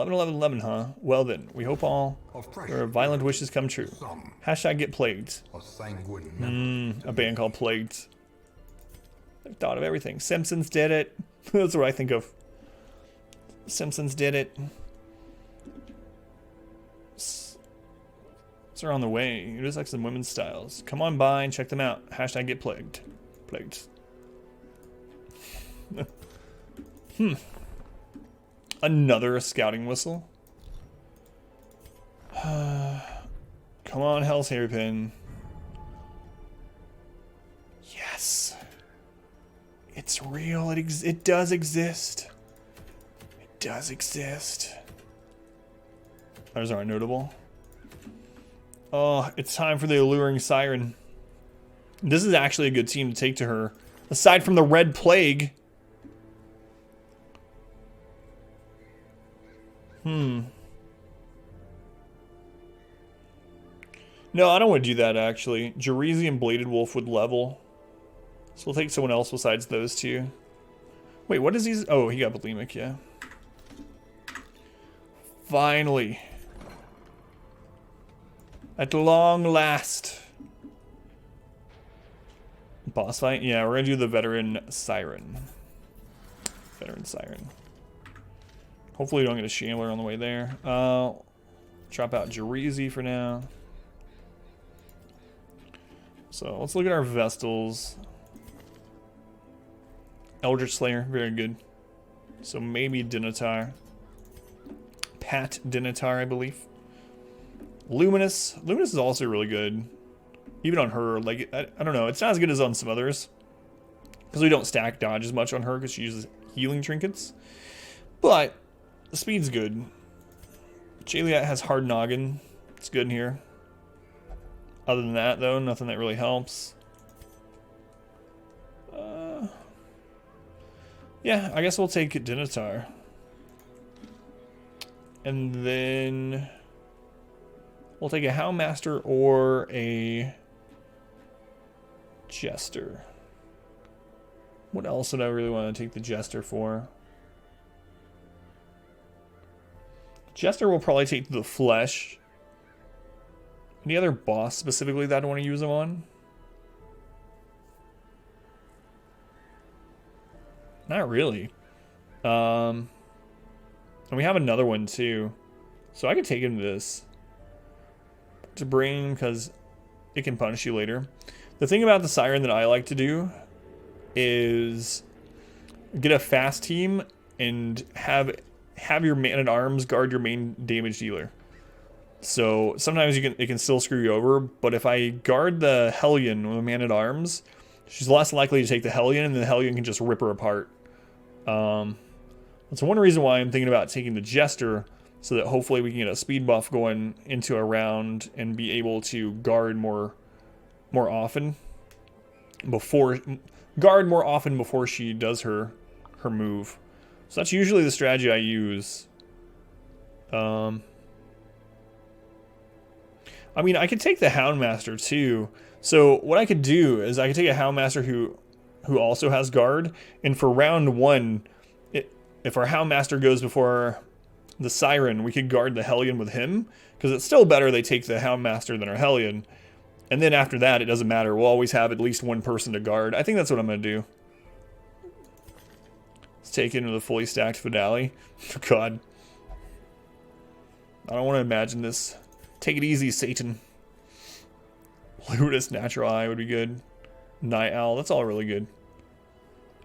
11, 11, 11, huh? Well then, we hope all your violent wishes come true. Hashtag get plagued. A band called Plagued. I've thought of everything. Simpsons did it. That's what I think of. Simpsons did it. They're on the way. It is like some women's styles. Come on by and check them out. Hashtag get plagued. Plagued. Another scouting whistle. Come on, Hell's Hairpin. Yes. It's real. It does exist. It does exist. Those aren't notable. Oh, it's time for the alluring siren. This is actually a good team to take to her. Aside from the Red Plague. No, I don't want to do that, actually. Jarizi and Bladed Wolf would level. So we'll take someone else besides those two. Wait, what is he? Oh, he got bulimic, yeah. Finally. At long last. Boss fight? Yeah, we're gonna do the Veteran Siren. Veteran Siren. Hopefully we don't get a Shambler on the way there. Drop out Jarizi for now. So let's look at our Vestals. Eldritch Slayer, very good. So maybe Dinatar. Pat Dinatar, I believe. Luminous. Luminous is also really good. Even on her, like, I don't know. It's not as good as on some others. Because we don't stack dodge as much on her because she uses healing trinkets. But the speed's good. Jaliat has hard noggin. It's good in here. Other than that, though, nothing that really helps. Yeah, I guess we'll take Dinatar. And then we'll take a Houndmaster or a Jester. What else would I really want to take the Jester for? Jester will probably take the Flesh. Any other boss specifically that I want to use him on? Not really. And we have another one too. So I could take him this. To bring, because it can punish you later. The thing about the Siren that I like to do is get a fast team and have your Man-at-Arms guard your main damage dealer. So sometimes it can still screw you over, but if I guard the Hellion with a Man-at-Arms, she's less likely to take the Hellion, and the Hellion can just rip her apart. That's one reason why I'm thinking about taking the Jester, so that hopefully we can get a speed buff going into a round and be able to guard more often before she does her move. So that's usually the strategy I use. I mean, I could take the Houndmaster too. So what I could do is I could take a Houndmaster who also has guard, and for round one, if our Houndmaster goes before the Siren, we could guard the Hellion with him, because it's still better they take the Houndmaster than our Hellion. And then after that, it doesn't matter. We'll always have at least one person to guard. I think that's what I'm going to do. Let's take it into the fully stacked Vidali. God. I don't want to imagine this. Take it easy, Satan. Ludus Natural Eye would be good. Night Owl, that's all really good.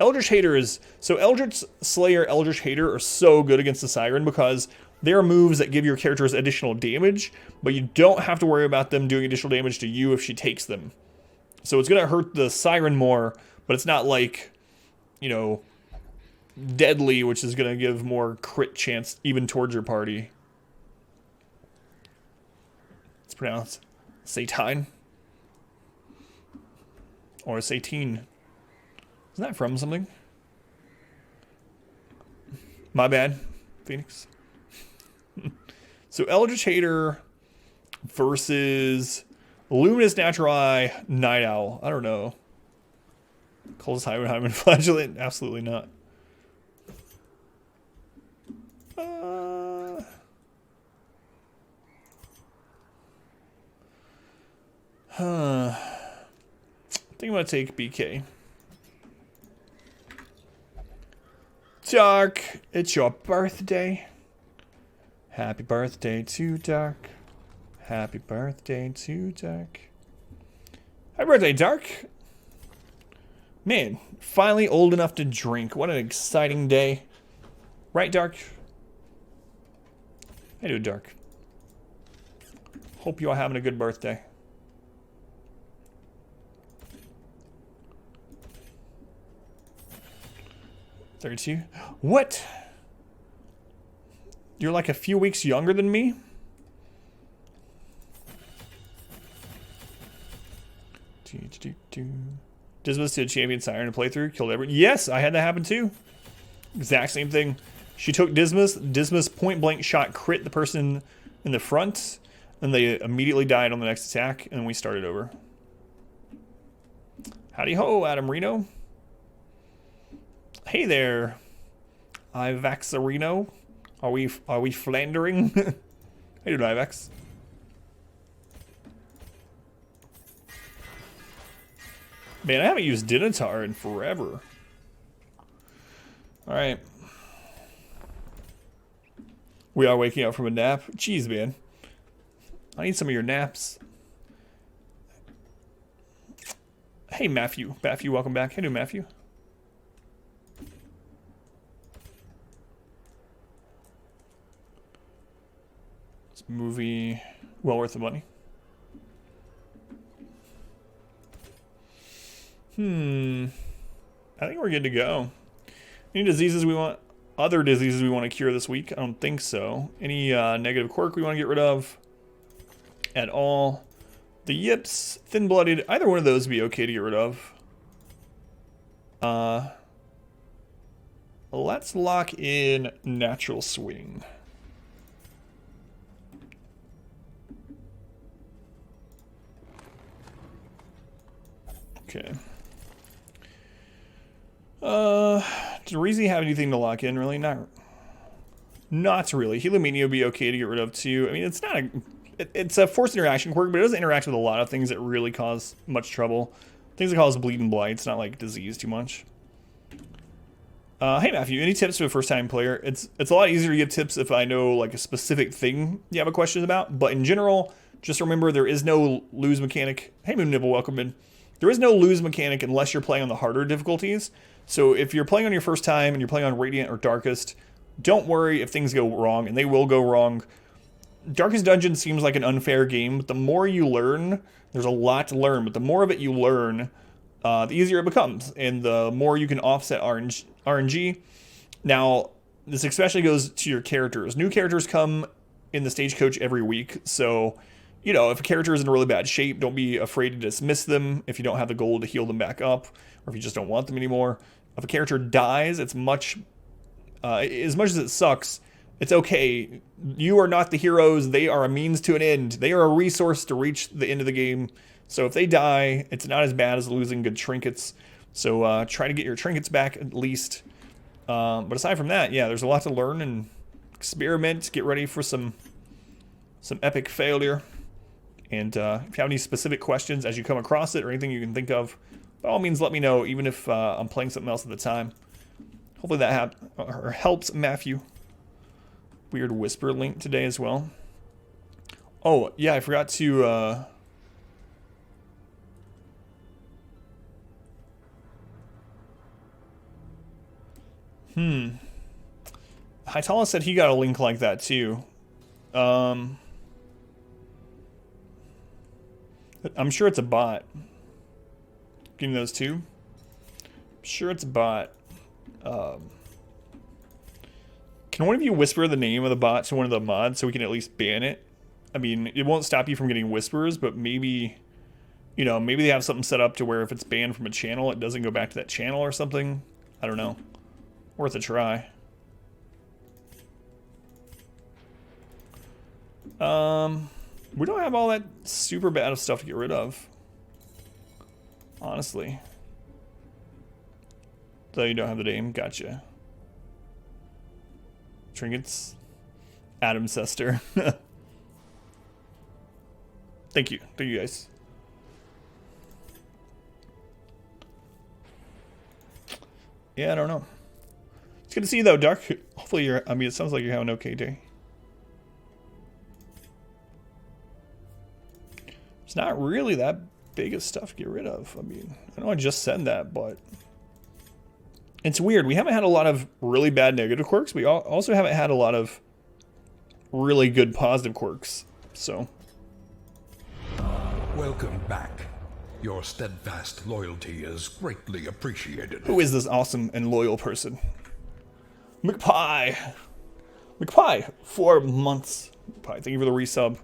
Eldritch Hater is... So Eldritch Slayer, Eldritch Hater are so good against the Siren because they're moves that give your characters additional damage, but you don't have to worry about them doing additional damage to you if she takes them. So it's going to hurt the Siren more, but it's not like, you know, Deadly, which is going to give more crit chance even towards your party. It's pronounced Satine. Or Satine. Isn't that from something? My bad, Phoenix. So Eldritch Hater versus Luminous Natural Eye, Night Owl. I don't know. Coldest Hymen Flagellant? Absolutely not. think I'm gonna take BK. Dark, it's your birthday. Happy birthday to Dark. Happy birthday to Dark. Happy birthday, Dark. Man, finally old enough to drink. What an exciting day. Right, Dark? How you doing, Dark? Hope you are having a good birthday. $32. What? You're like a few weeks younger than me? Dismas did champion siren to playthrough, killed everyone. Yes, I had that happen too. Exact same thing. She took Dismas. Dismas point blank shot crit the person in the front, and they immediately died on the next attack, and we started over. Howdy ho, Adam Reno. Hey there, Ivaxarino. Are we flandering? How you doing, Ivax? Man, I haven't used Dinotar in forever. All right. We are waking up from a nap. Jeez, man. I need some of your naps. Hey, Matthew. Matthew, welcome back. Hey, Matthew. This movie, well worth the money. I think we're good to go. Any diseases we want? Other diseases we want to cure this week? I don't think so. Any negative quirk we want to get rid of? At all? The yips, thin-blooded, either one of those would be okay to get rid of. Let's lock in natural swing. Okay. Does Reezy have anything to lock in? Really? Not really. Healomania would be okay to get rid of too. I mean, it's not a... It's a forced interaction quirk, but it doesn't interact with a lot of things that really cause much trouble. Things that cause bleed and blight. It's not like disease too much. Hey Matthew, any tips for a first-time player? It's a lot easier to give tips if I know like a specific thing you have a question about. But in general, just remember there is no lose mechanic. Hey Moon Nibble, welcome in. There is no lose mechanic unless you're playing on the harder difficulties. So if you're playing on your first time and you're playing on Radiant or Darkest, don't worry if things go wrong, and they will go wrong. Darkest Dungeon seems like an unfair game, but the more you learn, there's a lot to learn, but the more of it you learn, the easier it becomes, and the more you can offset RNG. Now, this especially goes to your characters. New characters come in the stagecoach every week, so, you know, if a character is in really bad shape, don't be afraid to dismiss them if you don't have the gold to heal them back up, or if you just don't want them anymore. If a character dies, it's much, as much as it sucks, it's okay. You are not the heroes. They are a means to an end. They are a resource to reach the end of the game. So if they die, it's not as bad as losing good trinkets. So try to get your trinkets back at least. But aside from that, yeah, there's a lot to learn and experiment. Get ready for some epic failure. And if you have any specific questions as you come across it or anything you can think of, by all means, let me know, even if I'm playing something else at the time. Hopefully that helps Matthew. Weird whisper link today as well. Oh, yeah, I forgot to... Hytala said he got a link like that too. I'm sure it's a bot. Give me those two. I'm sure it's a bot. Can one of you whisper the name of the bot to one of the mods so we can at least ban it? I mean, it won't stop you from getting whispers, but maybe, you know, maybe they have something set up to where if it's banned from a channel, it doesn't go back to that channel or something. I don't know. Worth a try. We don't have all that super bad of stuff to get rid of. Honestly. Though you don't have the name. Gotcha. Trinkets. Adam Sester. Thank you. Thank you guys. Yeah, I don't know. It's good to see you though, Dark. Hopefully you're, I mean, it sounds like you're having an okay day. It's not really that big of stuff to get rid of. I mean, I know I just said that, but it's weird. We haven't had a lot of really bad negative quirks. We also haven't had a lot of really good positive quirks. So. Welcome back. Your steadfast loyalty is greatly appreciated. Who is this awesome and loyal person? McPie. McPie, 4 months. McPie, thank you for the resub.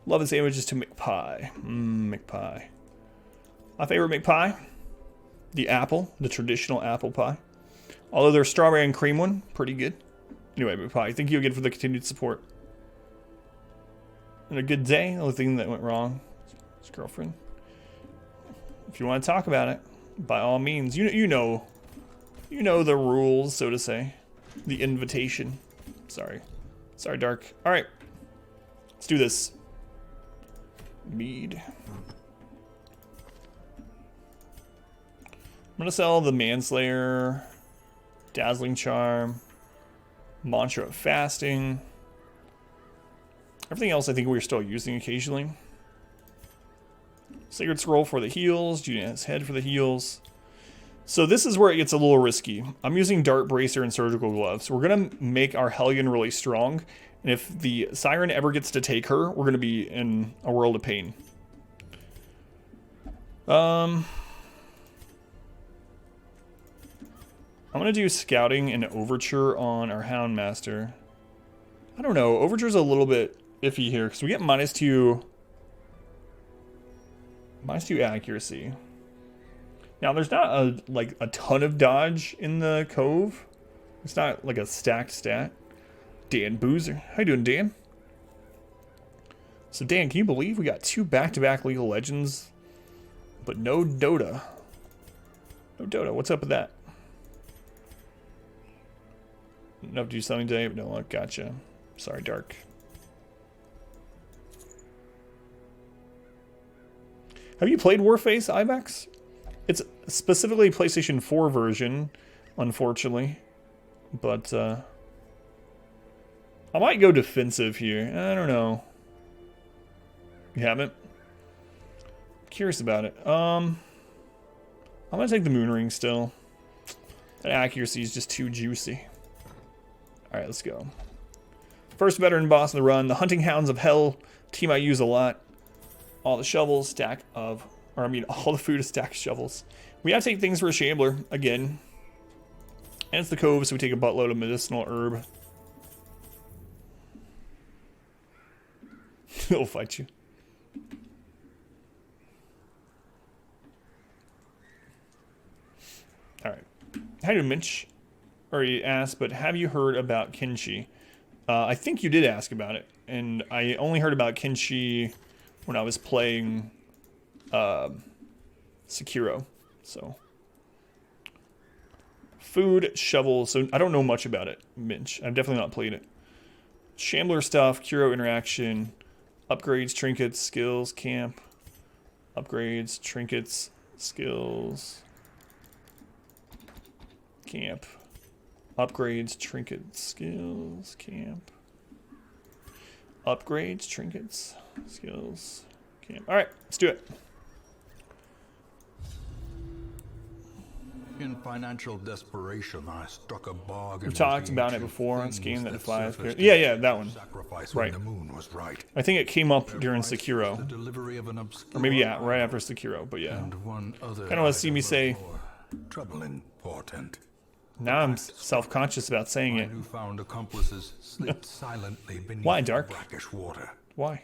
Love and sandwiches to McPie. McPie. My favorite McPie, the apple, the traditional apple pie. Although their strawberry and cream one, pretty good. Anyway, McPie, thank you again for the continued support. And a good day. The only thing that went wrong is his girlfriend. If you want to talk about it, by all means, you know the rules, so to say. The invitation. Sorry, Dark. All right, let's do this. Mead. I'm gonna sell the Manslayer, Dazzling Charm, Mantra of Fasting. Everything else I think we're still using occasionally. Sacred Scroll for the heals, Julian's Head for the heals. So this is where it gets a little risky. I'm using Dart Bracer and Surgical Gloves. We're gonna make our Hellion really strong, and if the Siren ever gets to take her, we're gonna be in a world of pain. I'm gonna do Scouting and Overture on our Houndmaster. I don't know, Overture's a little bit iffy here, because we get -2 accuracy. Now there's not a ton of dodge in the Cove. It's not like a stacked stat. Dan Boozer. How you doing, Dan? So Dan, can you believe we got 2 back-to-back League of Legends, but no Dota? No Dota, what's up with that? Enough to do something today, but no luck, gotcha. Sorry, Dark. Have you played Warface, Ibex? It's specifically PlayStation 4 version, unfortunately. But, I might go defensive here. I don't know. You haven't? Curious about it. I'm gonna take the Moon Ring still. That accuracy is just too juicy. Alright, let's go. First veteran boss in the run. The Hunting Hounds of Hell. Team I use a lot. All the shovels, stack of... Or, I mean, all the food is stacked shovels. We gotta take things for a Shambler, again. And it's the Cove, so we take a buttload of medicinal herb. He'll fight you. Alright. How do Minch already asked, but have you heard about Kenshi? I think you did ask about it. And I only heard about Kenshi when I was playing Sekiro. So food, shovel. So I don't know much about it, Minch. I've definitely not played it. Shambler stuff, curio interaction, upgrades, trinkets, skills, camp, upgrades, trinkets, skills, camp, upgrades, trinkets, skills, camp, upgrades, trinkets, skills, camp. All right, let's do it. In financial desperation, I struck a bargain. We've talked about it before on this game that defies. Yeah, that one. Right. The moon was right. I think it came up during Sekiro, or maybe right after Sekiro. But yeah, and one other kind of want to see me say. Trouble important. Now I'm self-conscious about saying it. Newfound accomplices slipped silently beneath Why, Dark? brackish water. Why?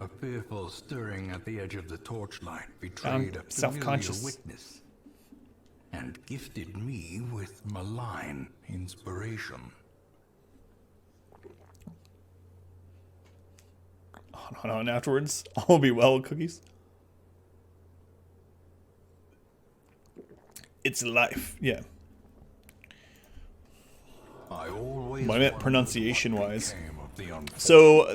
A fearful stirring at the edge of the torchlight betrayed a self-conscious. familiar witness and gifted me with malign inspiration. Hold on, afterwards, all will be well, cookies. It's life, yeah. I always What I meant pronunciation-wise. So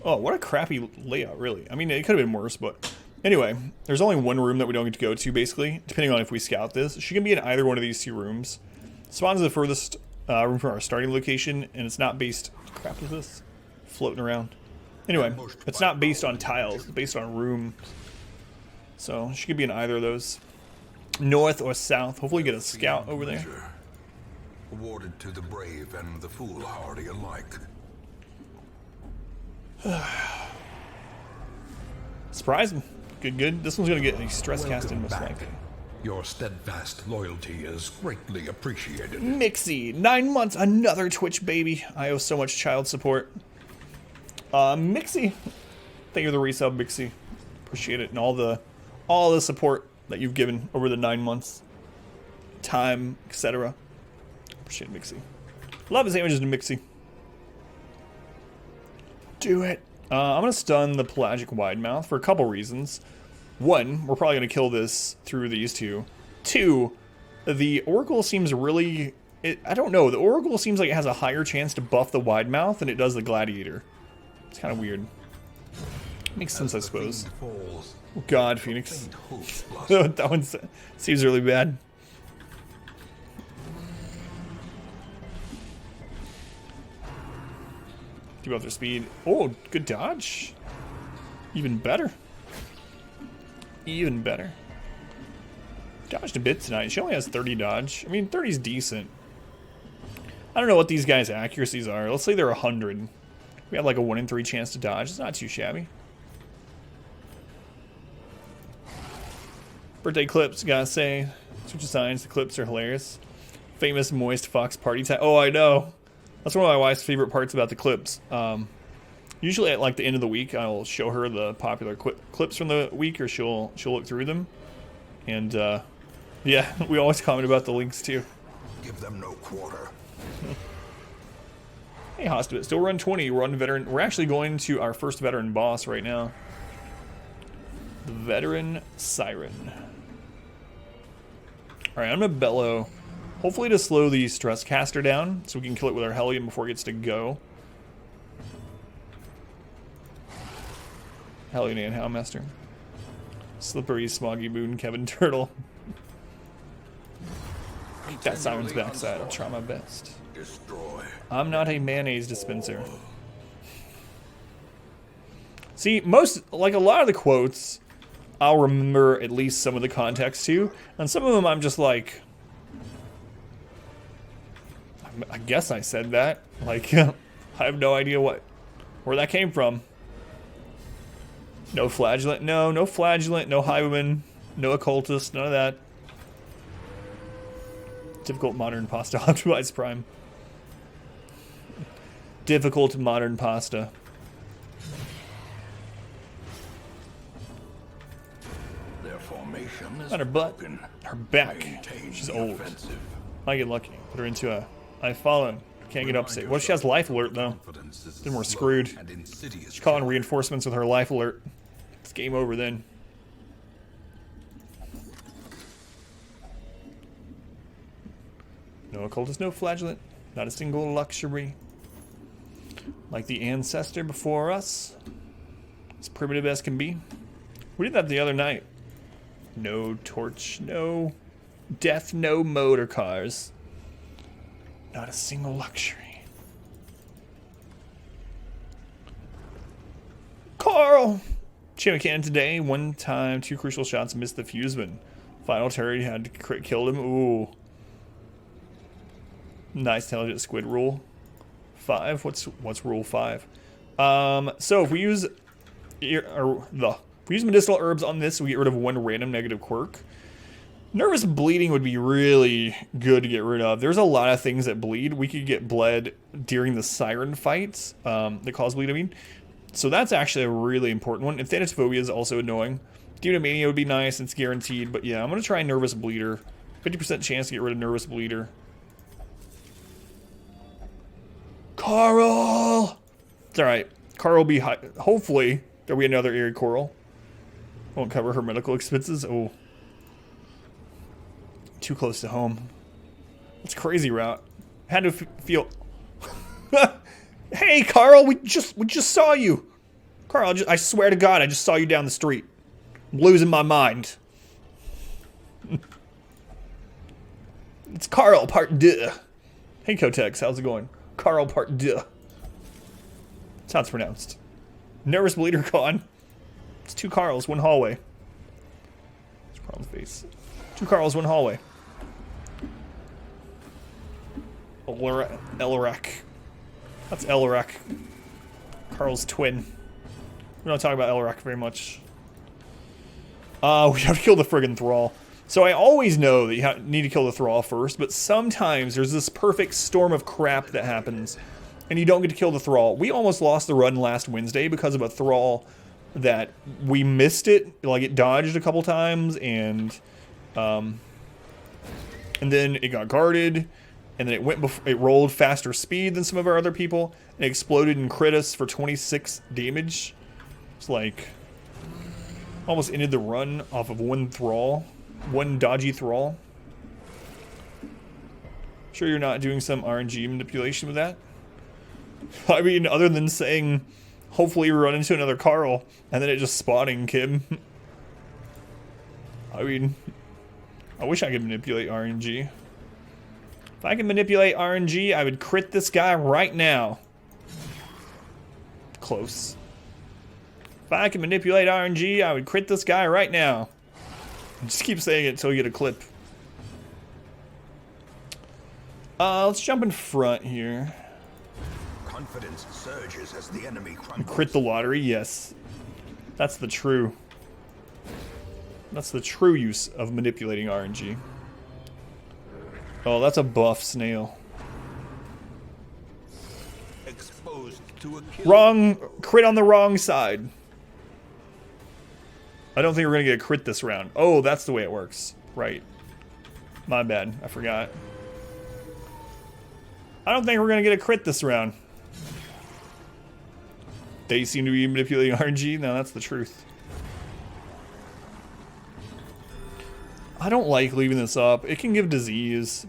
Oh, what a crappy layout, really. I mean, it could have been worse, but Anyway, there's only one room that we don't get to go to, basically, depending on if we scout this. She can be in either one of these 2 rooms. Spawn's the furthest room from our starting location, and it's not based... What crap is this? Floating around. Anyway, it's not based on tiles. It's based on rooms. So, she could be in either of those. North or south. Hopefully get a scout over there. Awarded to the brave and the foolhardy alike. Surprise me. Good. This one's going to get a stress cast in most likely. Your steadfast loyalty is greatly appreciated. Mixie, 9 months, another Twitch baby. I owe so much child support. Mixie, thank you for the resub, Mixie. Appreciate it, and all the support that you've given over the 9 months, time, etc. Appreciate it, Mixie. Love his images to Mixie. Do it. I'm gonna stun the pelagic widemouth for a couple reasons. 1, we're probably gonna kill this through these 2. 2, the Oracle seems really... I don't know, the Oracle seems like it has a higher chance to buff the widemouth than it does the Gladiator. It's kind of weird. Makes sense, I suppose. Oh God, Phoenix. That one seems really bad. Keep up their speed. Oh, good dodge. Even better. Even better. Dodged a bit tonight. She only has 30 dodge. I mean, 30 is decent. I don't know what these guys' accuracies are. Let's say they're 100. We have like a 1 in 3 chance to dodge. It's not too shabby. Birthday clips, gotta say. Switch of signs. The clips are hilarious. Famous moist fox party time. Oh, I know. That's one of my wife's favorite parts about the clips. Usually at like the end of the week, I'll show her the popular clips from the week, or she'll look through them. And yeah, we always comment about the links too. Give them no quarter. Hey, Hospit, still run 20. We're on veteran. We're actually going to our first veteran boss right now. The veteran siren. All right, I'm gonna bellow. Hopefully to slow the stress caster down, so we can kill it with our Hellion before it gets to go. Hellion and Houndmaster. Slippery, smoggy moon, Kevin Turtle. That siren's backside. I'll try my best. Destroy. I'm not a mayonnaise dispenser. See, like a lot of the quotes, I'll remember at least some of the context to, and some of them I'm just like, I guess I said that. Like, I have no idea where that came from. No flagellant, no flagellant, no highwayman, no occultist, none of that. Difficult modern pasta optimized prime. Difficult modern pasta. Their formation is Not her butt, broken. her back. Maintain She's the old. offensive. I get lucky. Put her into a I follow. Can't get up safe. What if she has life alert though? Then we're screwed. She's calling reinforcements with her life alert. It's game over then. No occultist, no flagellant. Not a single luxury. Like the ancestor before us. As primitive as can be. We did that the other night. No torch, no death, no motor cars. Not a single luxury. Carl! Champion cannon today. 1 time, 2 crucial shots, missed the fuseman. Final turret had to crit kill him. Ooh. Nice intelligent squid rule. 5. What's rule 5? So if we use medicinal herbs on this, we get rid of 1 random negative quirk. Nervous bleeding would be really good to get rid of. There's a lot of things that bleed. We could get bled during the siren fights that cause bleed, I mean. So that's actually a really important one. And Thanatophobia is also annoying. Demonomania would be nice, it's guaranteed. But yeah, I'm going to try Nervous Bleeder. 50% chance to get rid of Nervous Bleeder. Carl! It's alright. Carl will be high. Hopefully, there'll be another Eerie Coral. Won't cover her medical expenses. Oh. Too close to home. That's crazy route. Had to feel. Hey, Carl, we just saw you. Carl, I swear to God, I just saw you down the street. I'm losing my mind. It's Carl part 2. Hey Kotex, how's it going? Carl part 2. That's how it's pronounced. Nervous bleeder con. It's 2 Carls, 1 hallway. It's Carl's face. 2 Carls, 1 hallway. Elrac. That's Elrac. Carl's twin. We don't talk about Elrac very much. We have to kill the friggin' Thrall. So I always know that you need to kill the Thrall first, but sometimes there's this perfect storm of crap that happens, and you don't get to kill the Thrall. We almost lost the run last Wednesday because of a Thrall that we missed it. Like, it dodged a couple times, and then it got guarded, and then it rolled faster speed than some of our other people, and it exploded and crit us for 26 damage. It's like, almost ended the run off of 1 Thrall. 1 dodgy Thrall. Sure you're not doing some RNG manipulation with that? I mean, other than saying, hopefully we run into another Carl, and then it just spawning Kim. I mean, I wish I could manipulate RNG. If I could manipulate RNG, I would crit this guy right now. Close. If I could manipulate RNG, I would crit this guy right now. Just keep saying it until you get a clip. Let's jump in front here. Confidence surges as the enemy crumbles. Crit the lottery, yes. That's the true use of manipulating RNG. Oh, that's a buff snail. Exposed to a kill. Wrong crit on the wrong side. I don't think we're gonna get a crit this round. Oh, that's the way it works. Right. My bad. I forgot. I don't think we're gonna get a crit this round. They seem to be manipulating RNG. No, that's the truth. I don't like leaving this up. It can give disease.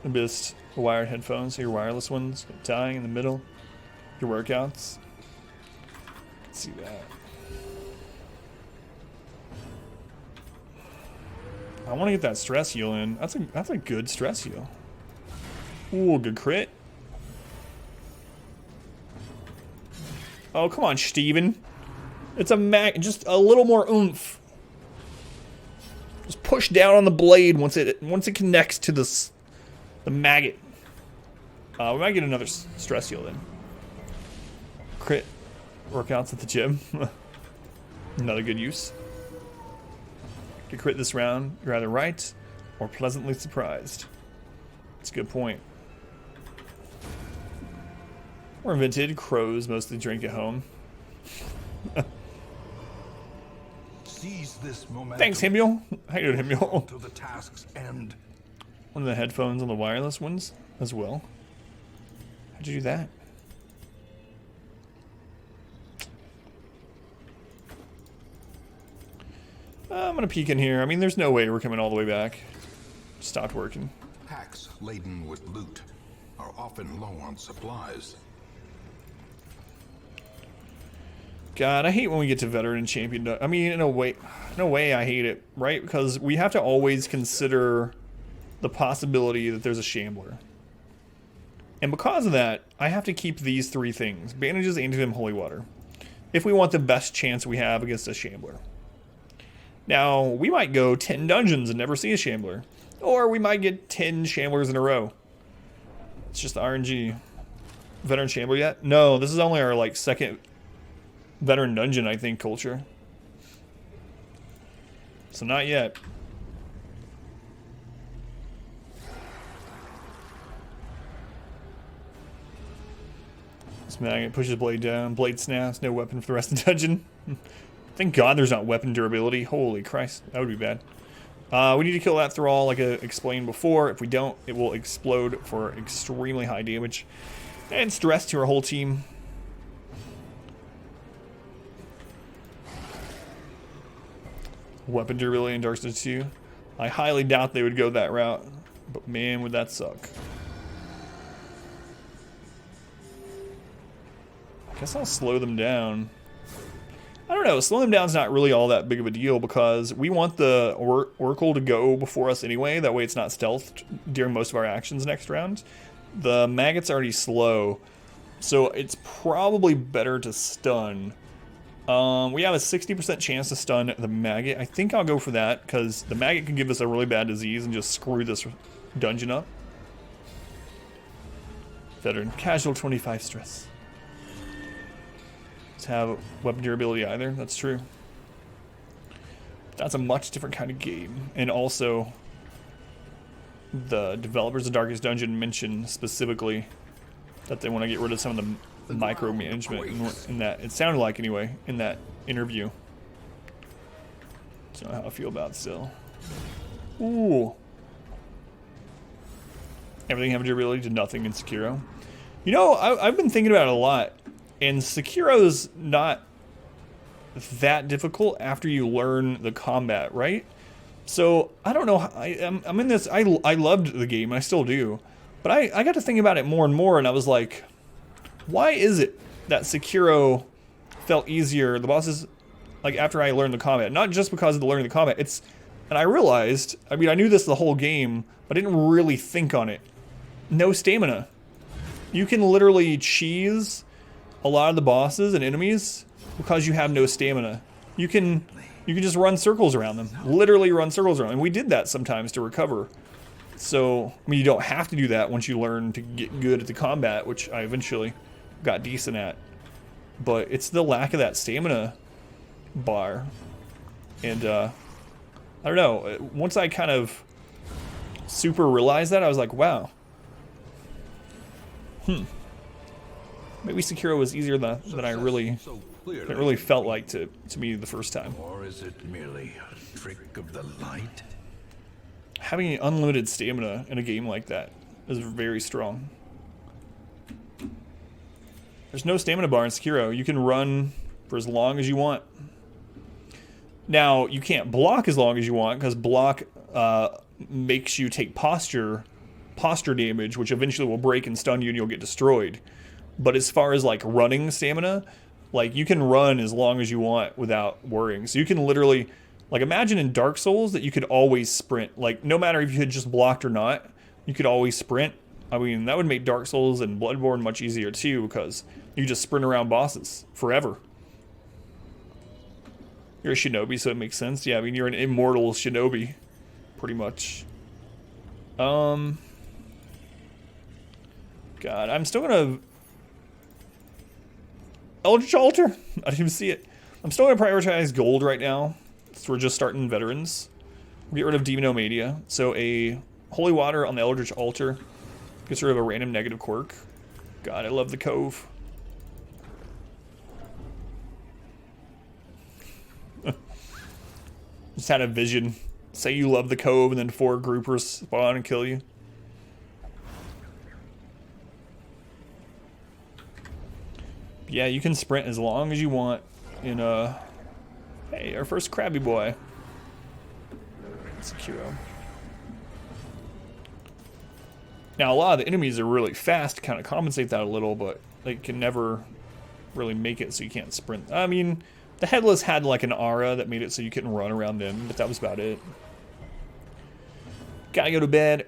Abyss, wired headphones, your wireless ones, dying in the middle. Your workouts. See that. I want to get that stress heal in. That's a good stress heal. Ooh, good crit. Oh, come on, Steven. It's a just a little more oomph. Just push down on the blade once it connects to the maggot. We might get another stress heal then. Crit. Workouts at the gym. Another good use. To crit this round, you're either right or pleasantly surprised. That's a good point. We're invented. Crows mostly drink at home. Seize this momentum. Thanks, Himul. How you doing, Himul? To the task's end. One of the headphones on the wireless ones as well. How'd you do that? I'm gonna peek in here. I mean, there's no way we're coming all the way back. Stopped working. Packs laden with loot are often low on supplies. God, I hate when we get to veteran champion. I mean, in a way I hate it, right? Because we have to always consider the possibility that there's a Shambler. And because of that, I have to keep these 3 things. Bandages, Antidote, Holy Water. If we want the best chance we have against a Shambler. Now, we might go 10 dungeons and never see a Shambler. Or we might get 10 Shamblers in a row. It's just the RNG. Veteran Shambler yet? No, this is only our, like, 2nd veteran dungeon, I think, culture. So not yet. This maggot pushes blade down. Blade snaps. No weapon for the rest of the dungeon. Thank God there's not weapon durability. Holy Christ, that would be bad. We need to kill that Thrall like I explained before. If we don't, it will explode for extremely high damage. And stress to our whole team. Weapon durability in Dark Souls 2. I highly doubt they would go that route. But man, would that suck. Guess I'll slow them down. I don't know, slowing them down is not really all that big of a deal because we want the Oracle to go before us anyway. That way it's not stealthed during most of our actions next round. The Maggot's already slow, so it's probably better to stun. We have a 60% chance to stun the Maggot. I think I'll go for that because the Maggot can give us a really bad disease and just screw this dungeon up. Veteran, casual 25 stress. Have weapon durability either. That's true. That's a much different kind of game. And also, the developers of Darkest Dungeon mentioned specifically that they want to get rid of some of the micromanagement in that. It sounded like anyway in that interview. Don't know how I feel about it still. Ooh. Everything having durability to nothing in Sekiro. You know, I've been thinking about it a lot. And Sekiro's not that difficult after you learn the combat, right? So, I don't know, I'm in this, I loved the game, I still do. But I got to think about it more and more, and I was like, why is it that Sekiro felt easier, the bosses, like after I learned the combat? Not just because of the learning the combat, and I realized, I mean, I knew this the whole game, but I didn't really think on it. No stamina. You can literally cheese a lot of the bosses and enemies because you have no stamina. You can just run circles around them. Literally run circles around them. And we did that sometimes to recover. So, I mean, you don't have to do that once you learn to get good at the combat, which I eventually got decent at. But it's the lack of that stamina bar. And, I don't know. Once I kind of super realized that, I was like, wow. Maybe Sekiro was easier than I really felt like to me the first time. Or is it merely a trick of the light? Having unlimited stamina in a game like that is very strong. There's no stamina bar in Sekiro. You can run for as long as you want. Now, you can't block as long as you want because block makes you take posture damage, which eventually will break and stun you and you'll get destroyed. But as far as like running stamina, like you can run as long as you want without worrying. So you can literally, like imagine in Dark Souls that you could always sprint. Like no matter if you had just blocked or not, you could always sprint. I mean, that would make Dark Souls and Bloodborne much easier too because you just sprint around bosses forever. You're a shinobi, so it makes sense. Yeah, I mean, you're an immortal shinobi, pretty much. God, I'm still gonna... Eldritch Altar? I didn't even see it. I'm still going to prioritize gold right now. So we're just starting veterans. We'll get rid of Demonomania. So a Holy Water on the Eldritch Altar gets rid of a random negative quirk. God, I love the Cove. Just had a vision. Say you love the Cove and then 4 groupers spawn and kill you. Yeah, you can sprint as long as you want in hey, our first crabby boy. Sekiro. Now a lot of the enemies are really fast to kind of compensate that a little, but they can never really make it so you can't sprint. I mean, the Headless had like an aura that made it so you couldn't run around them, but that was about it. Gotta go to bed.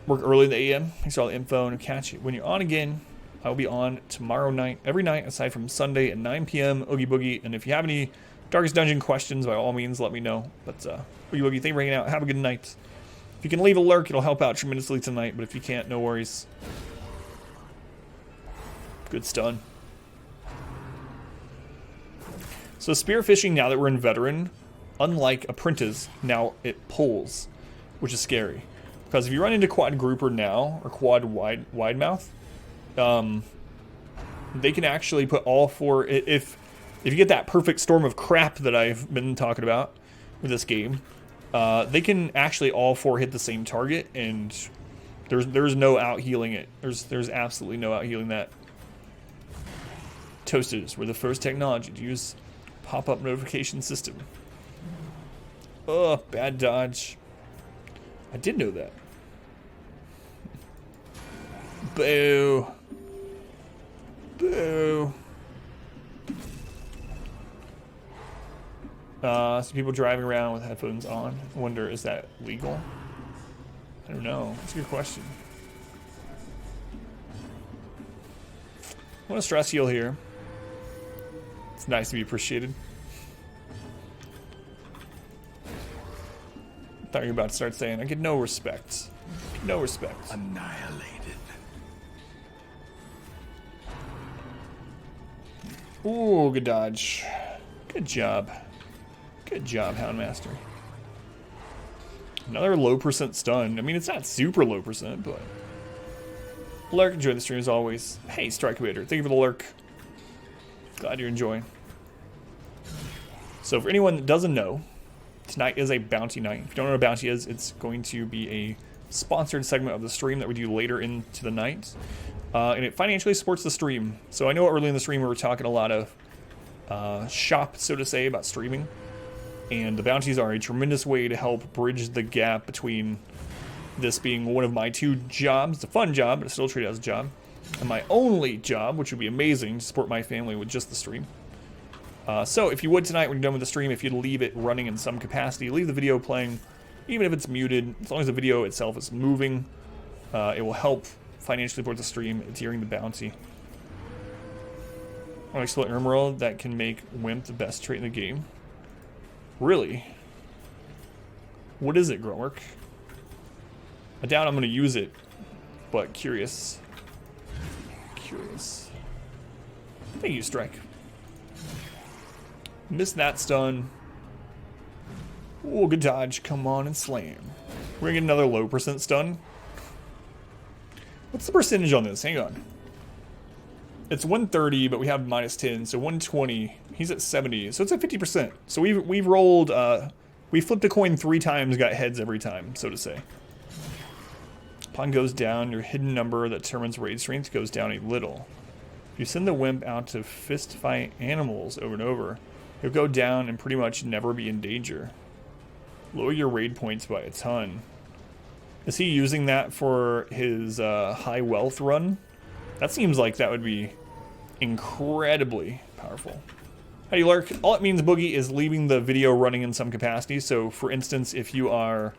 Work early in the AM. Thanks for all the info and I'll catch you when you're on again. I will be on tomorrow night, every night aside from Sunday at 9 p.m. Oogie Boogie. And if you have any Darkest Dungeon questions, by all means, let me know. But Oogie Boogie, thank you for hanging out. Have a good night. If you can leave a lurk, it'll help out tremendously tonight. But if you can't, no worries. Good stun. So spearfishing, now that we're in Veteran, unlike Apprentice, now it pulls, which is scary. Because if you run into Quad Grouper now, or Quad Wide Mouth, they can actually put all 4, if you get that perfect storm of crap that I've been talking about with this game, they can actually all 4 hit the same target, and there's no out healing it. There's absolutely no out healing that. Toasters were the first technology to use pop-up notification system. Ugh, bad dodge. I did know that. Boo. Boo. Some people driving around with headphones on. I wonder, is that legal? I don't know. That's a good question. I want to stress heal here. It's nice to be appreciated. I thought you were about to start saying, I get no respect. No respect. Annihilated. Ooh, good dodge. Good job. Good job, Houndmaster. Another low percent stun. I mean, it's not super low percent, but... Lurk, enjoy the stream as always. Hey, Strike Commander, thank you for the lurk. Glad you're enjoying. So for anyone that doesn't know, tonight is a bounty night. If you don't know what a bounty is, it's going to be a sponsored segment of the stream that we do later into the night. And it financially supports the stream. So I know early in the stream we were talking a lot of shop, so to say, about streaming. And the bounties are a tremendous way to help bridge the gap between this being one of my two jobs. It's a fun job, but it's still treated as a job. And my only job, which would be amazing to support my family with just the stream. So if you would tonight when you're done with the stream, if you'd leave it running in some capacity, leave the video playing, even if it's muted, as long as the video itself is moving, it will help financially support the stream during the bounty. I like Split Emerald, that can make Wimp the best trait in the game. Really? What is it, Growwork? I doubt I'm going to use it, but curious. Curious. Thank you, Strike. Missed that stun. Oh, good dodge. Come on and slam. We're going to get another low percent stun. What's the percentage on this? Hang on. It's 130, but we have -10, so 120. He's at 70, so it's at 50%. So we've rolled, we flipped a coin 3 times, got heads every time, so to say. Pawn goes down, your hidden number that determines raid strength goes down a little. If you send the Wimp out to fist fight animals over and over, he'll go down and pretty much never be in danger. Lower your raid points by a ton. Is he using that for his high wealth run? That seems like that would be incredibly powerful. How do you lurk? All it means, Boogie, is leaving the video running in some capacity. So, for instance, if you are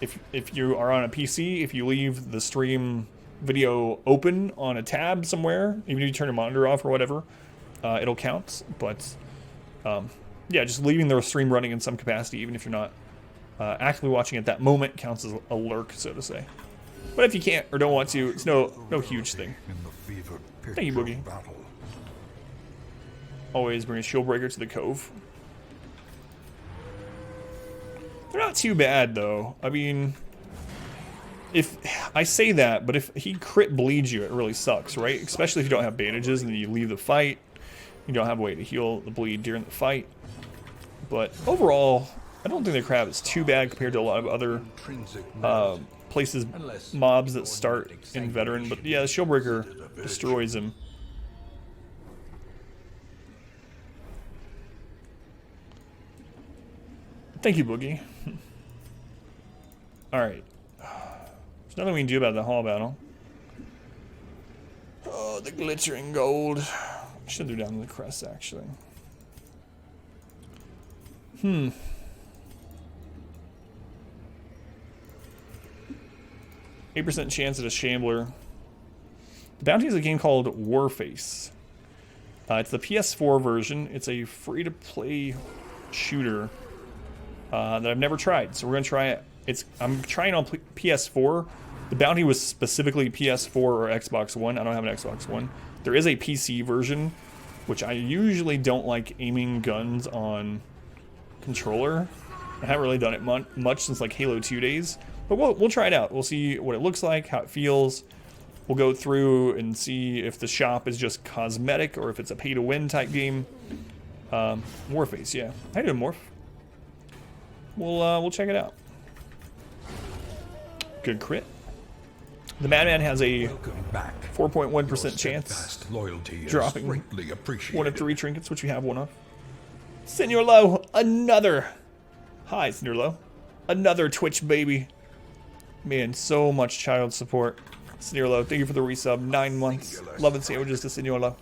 on a PC, if you leave the stream video open on a tab somewhere, even if you turn your monitor off or whatever, it'll count. But yeah, just leaving the stream running in some capacity, even if you're not actively watching at that moment, counts as a lurk, so to say. But if you can't or don't want to, it's no huge thing. Thank you, Boogie. Always bring a shield breaker to the Cove. They're not too bad, though. I mean, if I say that, but if he crit bleeds you, it really sucks, right? Especially if you don't have bandages and then you leave the fight. You don't have a way to heal the bleed during the fight. But overall, I don't think the crab is too bad compared to a lot of other places, mobs that start in veteran. But yeah, the Shieldbreaker destroys him. Thank you, Boogie. Alright. There's nothing we can do about the hall battle. Oh, the glittering gold. Should do down to the crest, actually. 8% chance at a Shambler. The Bounty is a game called Warface. It's the PS4 version. It's a free-to-play shooter that I've never tried, so we're gonna try it. I'm trying on PS4. The Bounty was specifically PS4 or Xbox One. I don't have an Xbox One. There is a PC version, which I usually don't like aiming guns on controller. I haven't really done it much since like Halo 2 days, but we'll try it out. We'll see what it looks like, how it feels. We'll go through and see if the shop is just cosmetic or if it's a pay-to-win type game. Warface, yeah. How you doing, Morph? We'll check it out. Good crit. The Madman has a 4.1% chance dropping 1 of 3 trinkets, which we have 1 of. Senor Low, another. Hi, Senor Low. Another Twitch baby. Man, so much child support. Senor Low, thank you for the resub. 9 months. Loving sandwiches to Senor Low.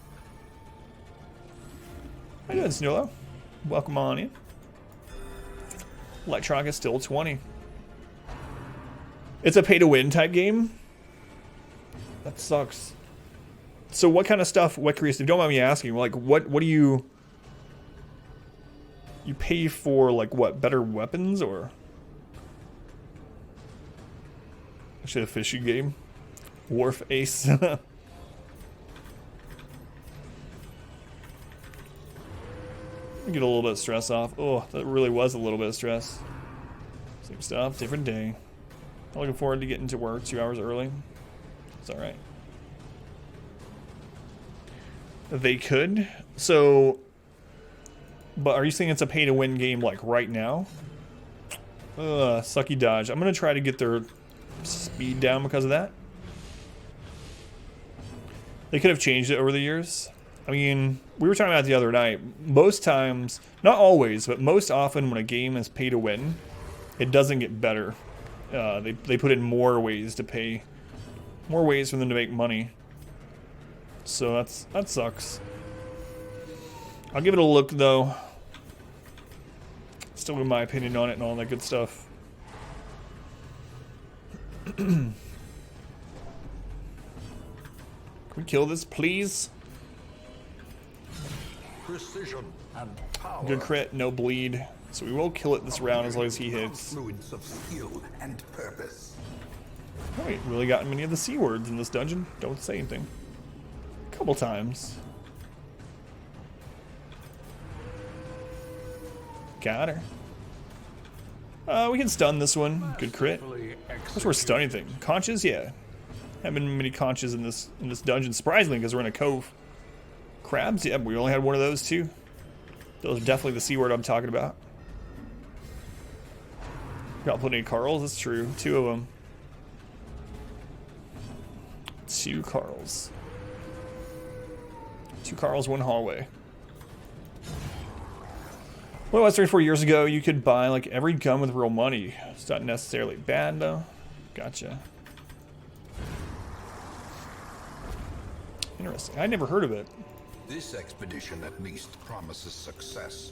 How you doing, Senor Low? Welcome on in. Electronic is still 20. It's a pay-to-win type game? That sucks. So what kind of stuff, what Chris, if you don't mind me asking, like what do you pay for, like what, better weapons or? Actually the fishing game. Wharf Ace. Get a little bit of stress off. Oh, that really was a little bit of stress. Same stuff, different day. I'm looking forward to getting to work 2 hours early. It's alright. They could. So, but are you saying it's a pay to win game like right now? Sucky dodge. I'm gonna try to get their speed down because of that. They could have changed it over the years. I mean, we were talking about it the other night. Most times, not always, but most often when a game is pay to win, it doesn't get better. They put in more ways to pay, more ways for them to make money. So that sucks. I'll give it a look though. Still give my opinion on it and all that good stuff. Can we kill this, please? Precision and power. Good crit, no bleed. So we will kill it this round as long as he hits. Fluids of skill and purpose. Oh, we really got many of the C words in this dungeon. Don't say anything. A couple times. Got her. We can stun this one. Good crit. What's worth stunning thing? Conches? Yeah. Haven't been many conches in this dungeon, surprisingly, because we're in a cove. Crabs? Yeah, we only had one of those too. Those are definitely the C word I'm talking about. Got plenty of Carls, that's true. 2 of them. 2 Carls. 2 Carls, 1 hallway. Well, it was 3 or 4 years ago, you could buy like every gun with real money. It's not necessarily bad though. Gotcha. Interesting. I never heard of it. This expedition at least promises success.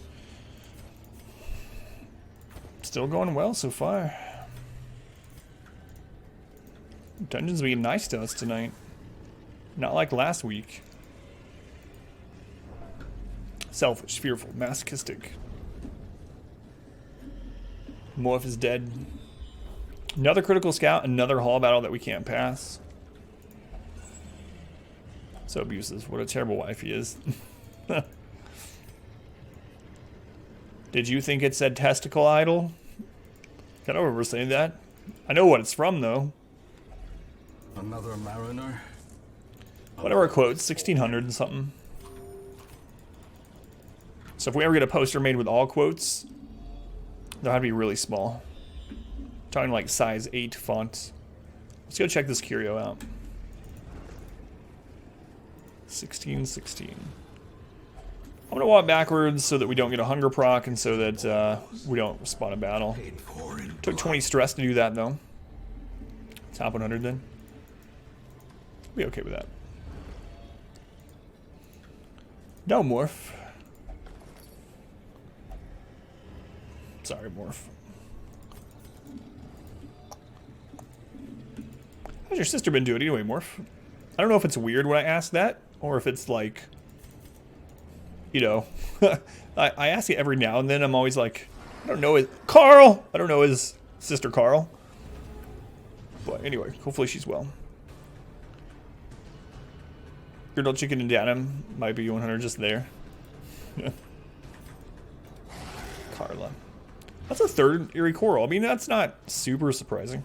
Still going well so far. Dungeons being nice to us tonight. Not like last week. Selfish, fearful, masochistic. Morph is dead. Another critical scout, another hall battle that we can't pass. So abusive. What a terrible wife he is. Did you think it said testicle idol? I don't remember saying that. I know what it's from though. Another mariner. Whatever quotes, 1600 and something. So if we ever get a poster made with all quotes, they'll have to be really small. Talking like size 8 font. Let's go check this curio out. 1616. I'm gonna walk backwards so that we don't get a hunger proc and so that we don't spawn a battle. Took 20 stress to do that though. Top 100 then. Be okay with that. No morph. Sorry, morph. How's your sister been doing anyway, morph? I don't know if it's weird when I ask that, or if it's like, you know, I ask it every now and then. I'm always like, I don't know his Carl. I don't know his sister Carl. But anyway, hopefully she's well. Girdle chicken and Danim might be 100 just there. Carla. That's a 3rd eerie coral. I mean, that's not super surprising.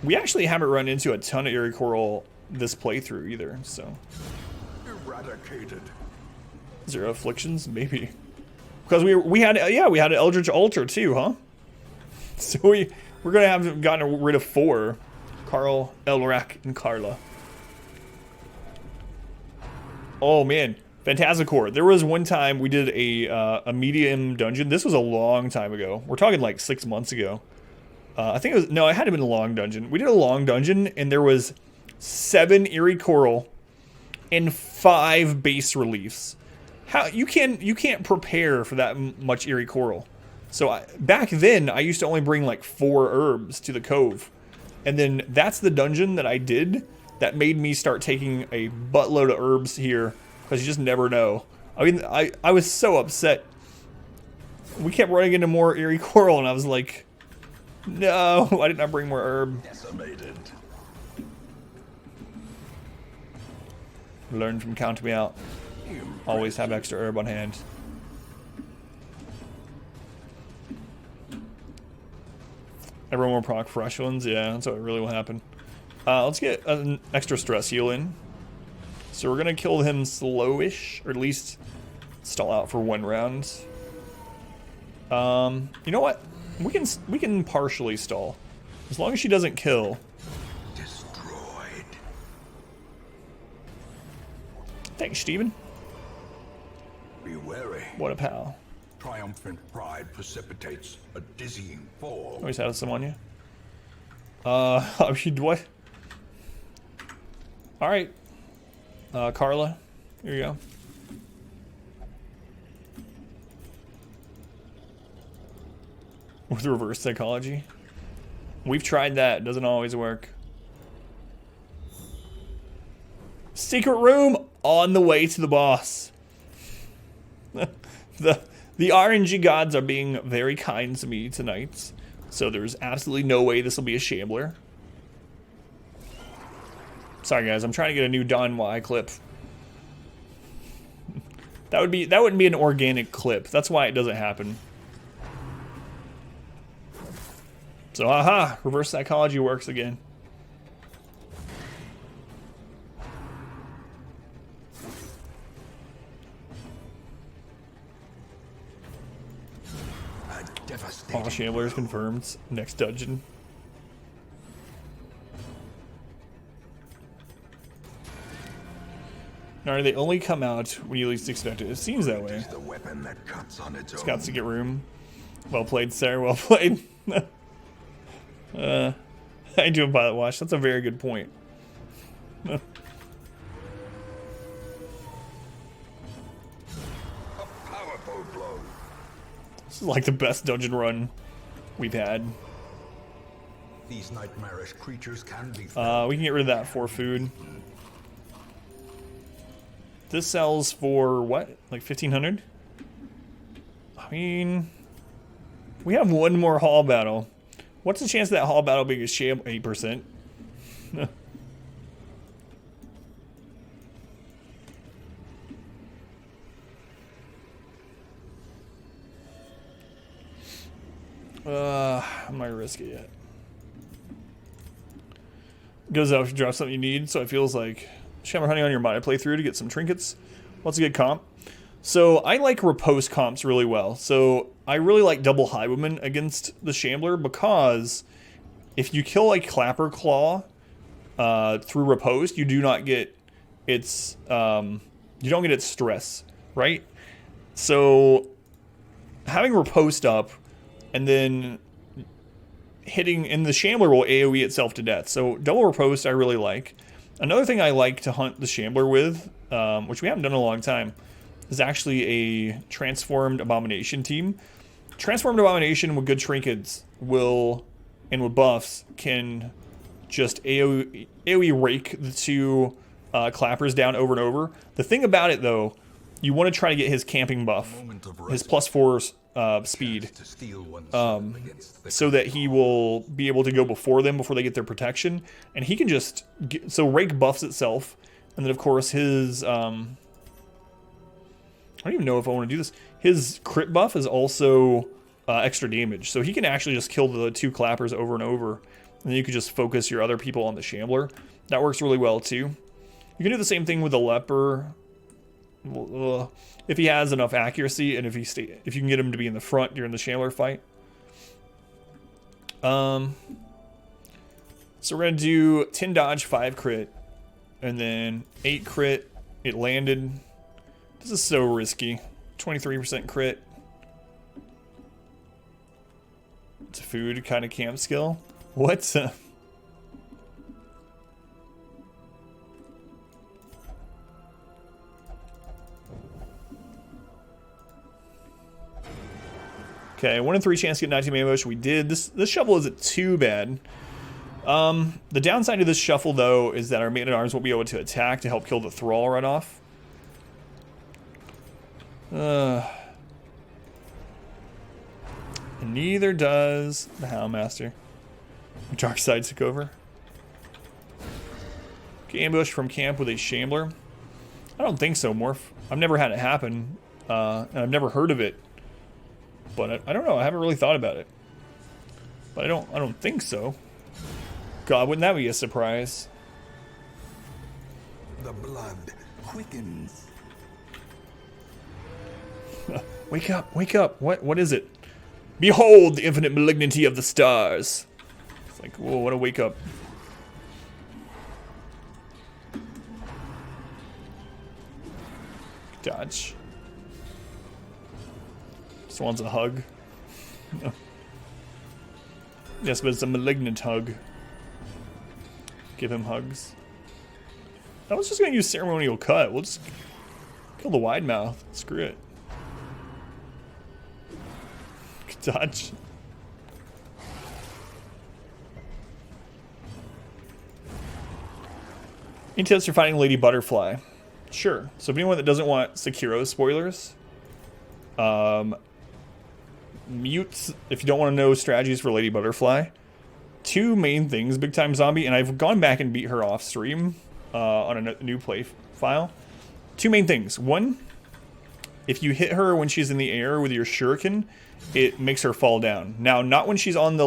We actually haven't run into a ton of eerie coral this playthrough either, so. Eradicated. 0 afflictions, maybe. Because we had an Eldritch Altar too, huh? So we're gonna have gotten rid of 4. Carl, Elrak, and Carla. Oh man, Phantasmacore. There was one time we did a medium dungeon. This was a long time ago. We're talking like 6 months ago. I think it was, no, it had to have been a long dungeon. We did a long dungeon and there was 7 eerie coral and 5 base reliefs. How you can't prepare for that much eerie coral. So back then, I used to only bring like 4 herbs to the Cove. And then that's the dungeon that I did that made me start taking a buttload of herbs here. Because you just never know. I mean, I was so upset. We kept running into more eerie coral, and I was like, no, why didn't I bring more herb? Decimated. Learn from Count Me Out. Always have extra herb on hand. Everyone will proc fresh ones. Yeah, that's what really will happen. Let's get an extra stress heal in. So we're gonna kill him slowish, or at least stall out for 1 round. You know what? We can partially stall, as long as she doesn't kill. Destroyed. Thanks, Steven. Be wary. What a pal. Triumphant pride precipitates a dizzying fall. Always have some on you. I mean, what? All right, Carla, here you go. With reverse psychology, we've tried that. It doesn't always work. Secret room on the way to the boss. The RNG gods are being very kind to me tonight, so there's absolutely no way this will be a Shambler. Sorry guys, I'm trying to get a new Don Y clip. That wouldn't be an organic clip. That's why it doesn't happen. So aha, reverse psychology works again. All Shamblers confirmed. Next dungeon. Alright, they only come out when you least expect it. It seems that way. The weapon that cuts on its It's own. got to get room. Well played, sir. Well played. I do a pilot watch. That's a very good point. A powerful blow. This is like the best dungeon run we've had. These nightmarish creatures can be We can get rid of that for food. This sells for what? Like 1,500? I mean, we have 1 more hall battle. What's the chance of that hall battle being a sham? 8%. I'm not gonna risk it yet. Goes out if you drop something you need, so it feels like Shambler Honey on your mod playthrough to get some trinkets. What's a good comp? So I like riposte comps really well. So I really like double highwayman against the Shambler because if you kill a Clapper Claw through riposte, you do not get its you don't get its stress, right? So having riposte up and then hitting, and the Shambler will AoE itself to death. So double riposte I really like. Another thing I like to hunt the Shambler with, which we haven't done in a long time, is actually a transformed abomination team. Transformed abomination with good trinkets will, and with buffs, can just AoE rake the 2 clappers down over and over. The thing about it though, you want to try to get his camping buff, his +4 speed, so that he will be able to go before them before they get their protection, and he can just get, so rake buffs itself, and then of course his I don't even know if I want to do this. His crit buff is also extra damage, so he can actually just kill the 2 clappers over and over, and then you can just focus your other people on the Shambler. That works really well too. You can do the same thing with the leper. If he has enough accuracy, and if you can get him to be in the front during the Shambler fight. So we're gonna do 10 dodge, 5 crit, and then 8 crit. It landed. This is so risky. 23% crit. It's a food kind of camp skill. What? Okay, 1 in 3 chance to get 19 ambush. We did. This shuffle isn't too bad. The downside of this shuffle, though, is that our man-at-arms won't be able to attack to help kill the thrall right off. And neither does the Houndmaster. Dark side took over. Okay, ambush from camp with a Shambler. I don't think so, Morph. I've never had it happen, and I've never heard of it. But I don't know. I haven't really thought about it. But I don't think so. God, wouldn't that be a surprise? The blood quickens. Wake up, wake up. What is it? Behold the infinite malignity of the stars. It's like, whoa, what a wake up. Dodge. Just wants a hug. Yes, but it's a malignant hug. Give him hugs. I was just gonna use ceremonial cut. We'll just kill the wide mouth. Screw it. Dodge. Any tips for fighting Lady Butterfly? Sure. So if anyone that doesn't want Sekiro spoilers, mute if you don't want to know strategies for Lady Butterfly. 2 main things, Big Time Zombie, and I've gone back and beat her off stream on a new play file. 2 main things. 1, if you hit her when she's in the air with your shuriken, it makes her fall down. Now, not when she's on the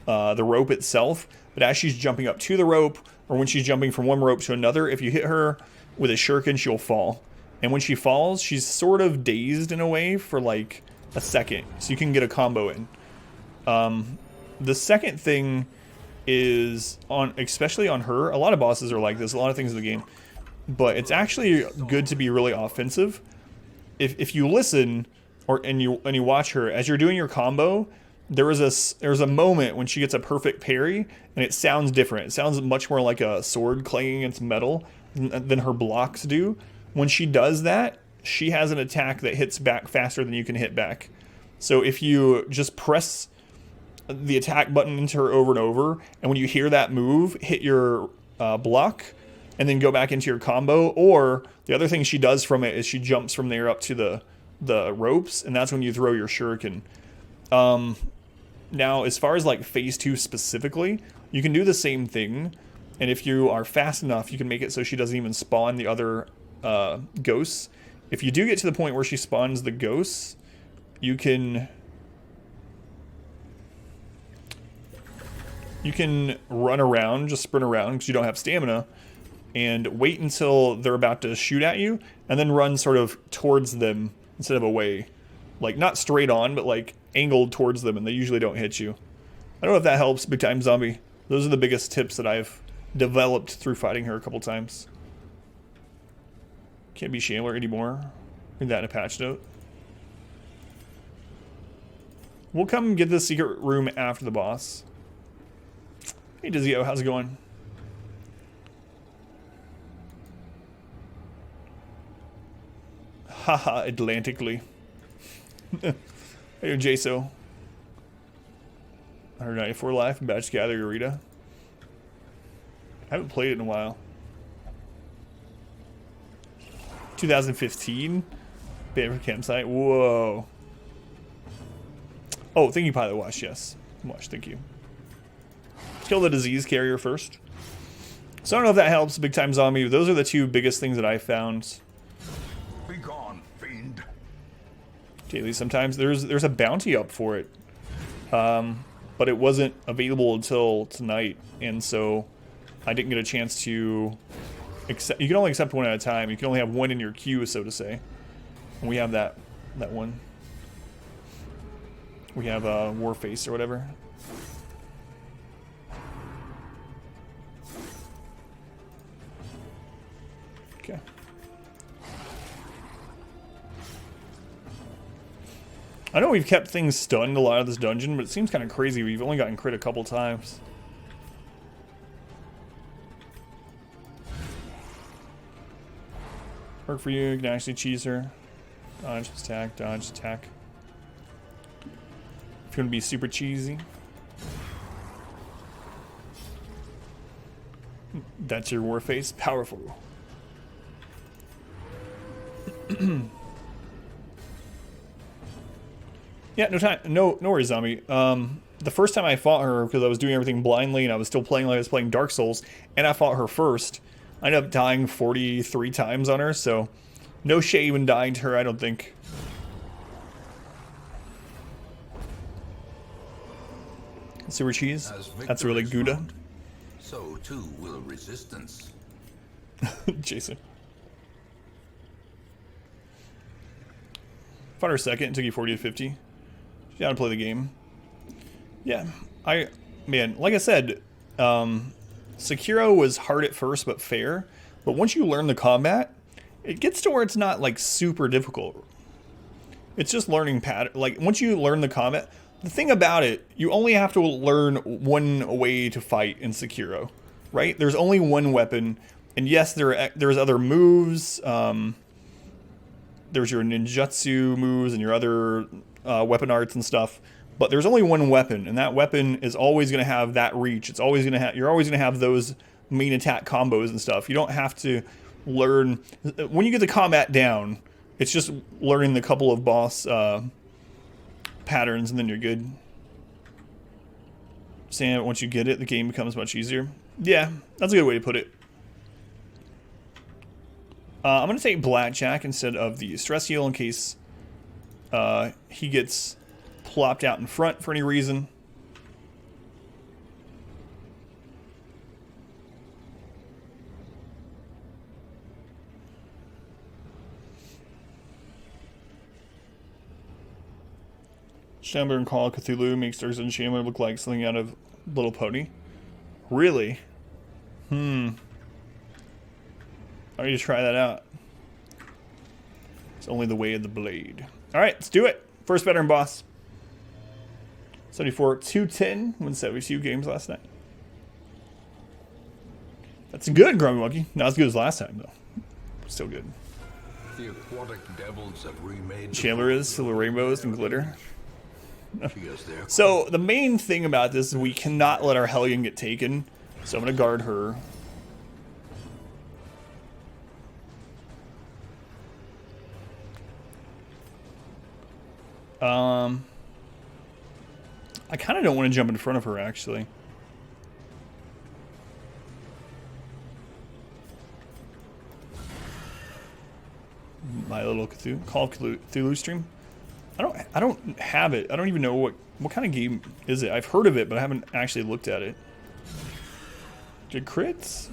the rope itself, but as she's jumping up to the rope, or when she's jumping from one rope to another, if you hit her with a shuriken, she'll fall. And when she falls, she's sort of dazed in a way for like a second, so you can get a combo in. The second thing is, especially on her, a lot of bosses are like this, a lot of things in the game, but it's actually good to be really offensive. If you listen and you watch her as you're doing your combo, there's a moment when she gets a perfect parry and it sounds different. It sounds much more like a sword clanging against metal than her blocks do. When she does that, she has an attack that hits back faster than you can hit back. So if you just press the attack button into her over and over, and when you hear that move, hit your block, and then go back into your combo. Or the other thing she does from it is she jumps from there up to the ropes, and that's when you throw your shuriken. Now, as far as like phase 2 specifically, you can do the same thing, and if you are fast enough, you can make it so she doesn't even spawn the other ghosts. If you do get to the point where she spawns the ghosts, you can run around, just sprint around because you don't have stamina, and wait until they're about to shoot at you, and then run sort of towards them instead of away. Like, not straight on, but like angled towards them, and they usually don't hit you. I don't know if that helps, Big Time Zombie. Those are the biggest tips that I've developed through fighting her a couple times. Can't be Shambler anymore. Read that in a patch note. We'll come get the secret room after the boss. Hey Dizio, how's it going? Haha, Atlantically. Hey Jaso. 194 life, Batch Gather Eureka. I haven't played it in a while. 2015? Favorite campsite? Whoa. Oh, thank you, Pilot Wash, yes. Wash, thank you. Kill the disease carrier first. So I don't know if that helps, Big Time Zombie. Those are the 2 biggest things that I found. Be gone, fiend. Daily sometimes. There's a bounty up for it. But it wasn't available until tonight, and so I didn't get a chance to accept. You can only accept 1 at a time. You can only have 1 in your queue, so to say. And we have that one. We have Warface or whatever. Okay. I know we've kept things stunned a lot of this dungeon, but it seems kind of crazy. We've only gotten crit a couple times. Work for you. You can actually cheese her. Dodge, attack, dodge, attack. Couldn't be super cheesy. That's your war face. Powerful. Yeah, no time. No worries, zombie. The first time I fought her, because I was doing everything blindly and I was still playing like I was playing Dark Souls, and I fought her first, I ended up dying 43 times on her, so no shame in dying to her, I don't think. Sewer cheese? That's really Gouda. So too will resistance. Jason. Fought her second, it took you 40 to 50. You gotta play the game. Yeah, man, like I said, Sekiro was hard at first, but fair. But once you learn the combat, it gets to where it's not, like, super difficult. It's just learning pattern. Like, once you learn the combat, the thing about it, you only have to learn one way to fight in Sekiro, right? There's only one weapon, and yes, there's other moves. There's your ninjutsu moves and your other weapon arts and stuff. But there's only one weapon, and that weapon is always going to have that reach. It's always going to have. You're always going to have those main attack combos and stuff. You don't have to learn when you get the combat down. It's just learning the couple of boss patterns, and then you're good. Saying once you get it, the game becomes much easier. Yeah, that's a good way to put it. I'm going to take Blackjack instead of the stress heal in case he gets plopped out in front for any reason. Shambler and Call of Cthulhu makes Dark and Shambler look like something out of Little Pony. Really? I need to try that out. It's only the way of the blade. Alright, let's do it. First veteran boss. 74, 210, won 72 games last night. That's good, Grumpy Monkey. Not as good as last time, though. Still good. The aquatic devils have remade Shambler is full of rainbows and glitter. She is their So, the main thing about this is we cannot let our Hellion get taken. So I'm going to guard her. I kind of don't want to jump in front of her, actually. My little Cthulhu, Call of Cthulhu stream. I don't have it. I don't even know what kind of game is it. I've heard of it, but I haven't actually looked at it. Good crits.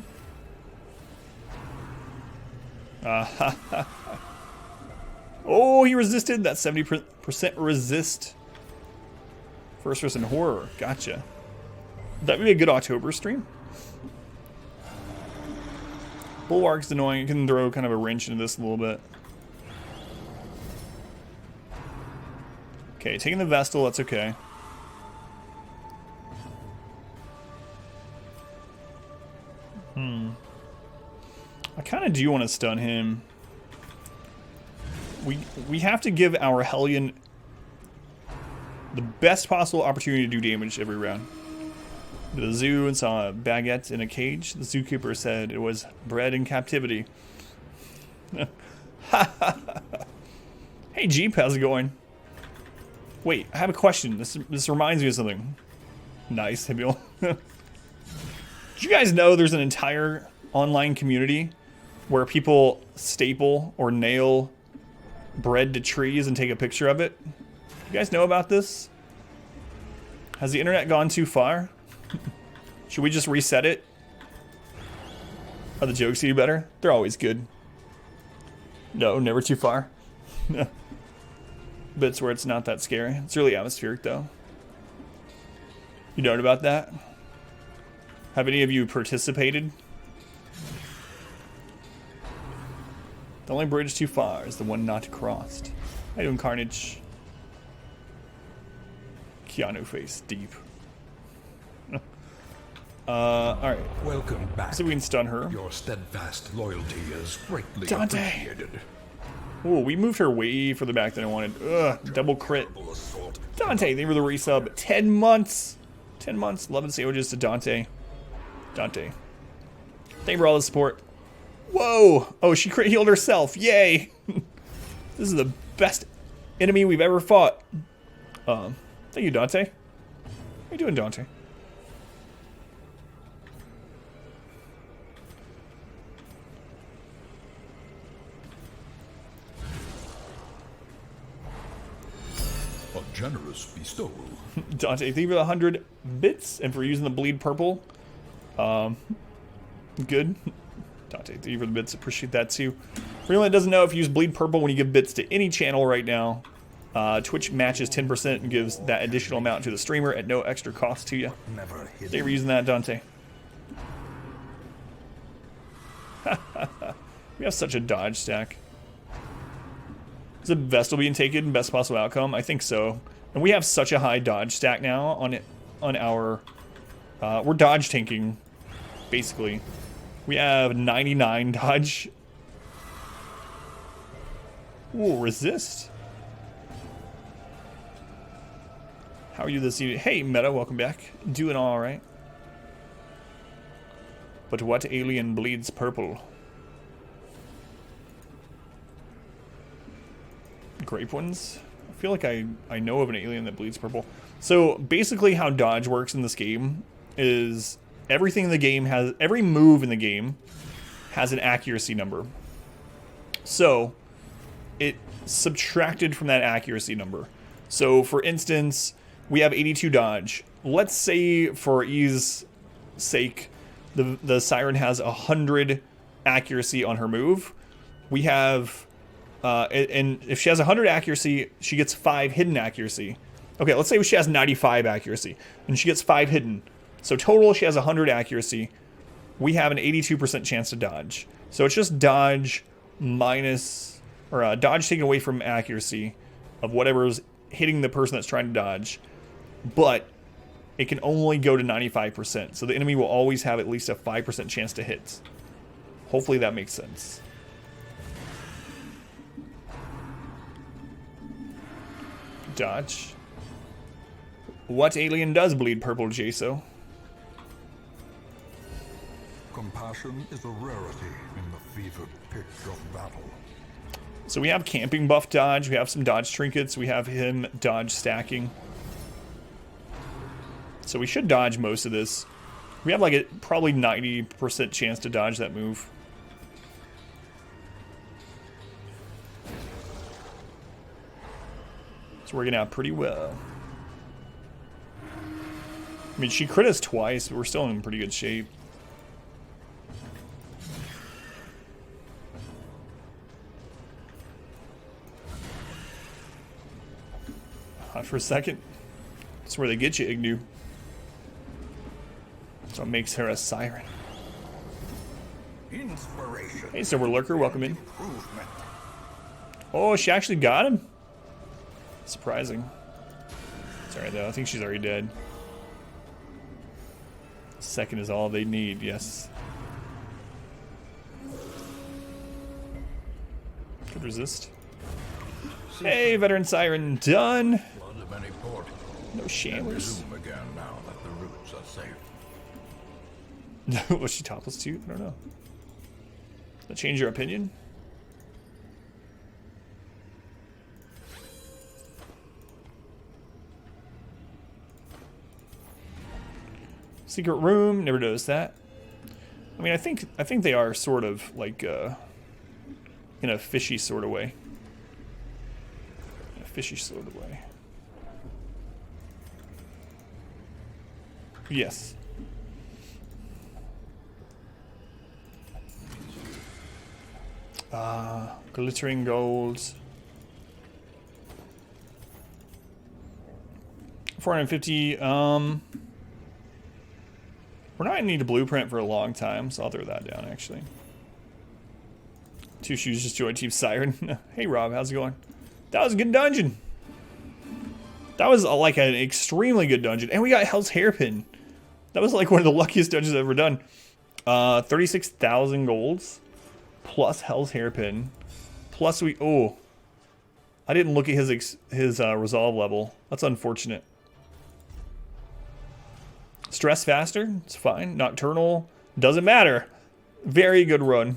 Oh, he resisted. That 70% resist. First person horror. Gotcha. That would be a good October stream. Bulwark's annoying. It can throw kind of a wrench into this a little bit. Okay, taking the Vestal, that's okay. I kind of do want to stun him. We have to give our Hellion the best possible opportunity to do damage every round. The zoo and saw a baguette in a cage. The zookeeper said it was bred in captivity. Hey Jeep, how's it going? Wait, I have a question. This reminds me of something. Nice, Hibule. Did you guys know there's an entire online community where people staple or nail bread to trees and take a picture of it? You guys know about this? Has the internet gone too far? Should we just reset it? Are the jokes any better? They're always good. No, never too far. Bits where it's not that scary. It's really atmospheric though. You know about that? Have any of you participated? The only bridge too far is the one not crossed. How you doing, Carnage? Keanu face deep. Alright. welcome back. See if we can stun her. Your steadfast loyalty is greatly Dante. appreciated. Oh, we moved her way further back than I wanted. Ugh, double crit. Dante, thank you for the resub. 10 months. 10 months. 11 sandwiches to Dante. Dante. Thank you for all the support. Whoa. Oh, she crit healed herself. Yay. This is the best enemy we've ever fought. Thank you, Dante. How you doing, Dante? A generous bestowal. Dante, thank you for the 100 bits and for using the bleed purple. Good. Dante, thank you for the bits. Appreciate that too. For anyone that doesn't know, if you use bleed purple when you give bits to any channel right now, Twitch matches 10% and gives that additional amount to the streamer at no extra cost to you. Thank you for using that, Dante. We have such a dodge stack. Is the Vestal being taken? Best possible outcome? I think so. And we have such a high dodge stack now on it, on our... we're dodge tanking, basically. We have 99 dodge. Ooh, resist. How are you this evening? Hey, Meta, welcome back. Doing all right. But what alien bleeds purple? Grape ones? I feel like I know of an alien that bleeds purple. So basically how dodge works in this game is everything in the game has, every move in the game has an accuracy number. So it subtracted from that accuracy number. So for instance, we have 82 dodge. Let's say for ease sake, the Siren has 100 accuracy on her move. We have... and if she has 100 accuracy, she gets 5 hidden accuracy. Okay, let's say she has 95 accuracy, and she gets 5 hidden. So total, she has 100 accuracy. We have an 82% chance to dodge. So it's just dodge minus, or dodge taken away from accuracy of whatever's hitting the person that's trying to dodge. But it can only go to 95%. So the enemy will always have at least a 5% chance to hit. Hopefully that makes sense. Dodge. What alien does bleed purple, Jaso? Compassion is a rarity in the fevered pitch of battle. So we have camping buff dodge, we have some dodge trinkets, we have him dodge stacking. So we should dodge most of this. We have like a probably 90% chance to dodge that move. It's working out pretty well. I mean, she crit us twice, but we're still in pretty good shape. Hot for a second. That's where they get you, Ignu. That's what makes her a siren. Inspiration. Hey, Silver Lurker, welcome in. Improvement. Oh, she actually got him? Surprising. Sorry, though. I think she's already dead. Second is all they need, yes. Could resist. Hey, Veteran Siren, done. Blood of any port. No Shamblers. Resume again now that the roots are safe. Was she topless too? I don't know. Does that change your opinion? Secret room, never noticed that. I mean, I think they are sort of like in a fishy sort of way. In a fishy sort of way. Yes. Glittering gold. 450. We're not gonna need a blueprint for a long time, so I'll throw that down actually. Two Shoes just joined Team Siren. Hey Rob, how's it going? That was a good dungeon. That was like an extremely good dungeon, and we got Hell's Hairpin. That was like one of the luckiest dungeons I've ever done. 36,000 golds plus Hell's Hairpin Plus we... Oh. I didn't look at his resolve level. That's unfortunate. Stress faster. It's fine. Nocturnal. Doesn't matter. Very good run.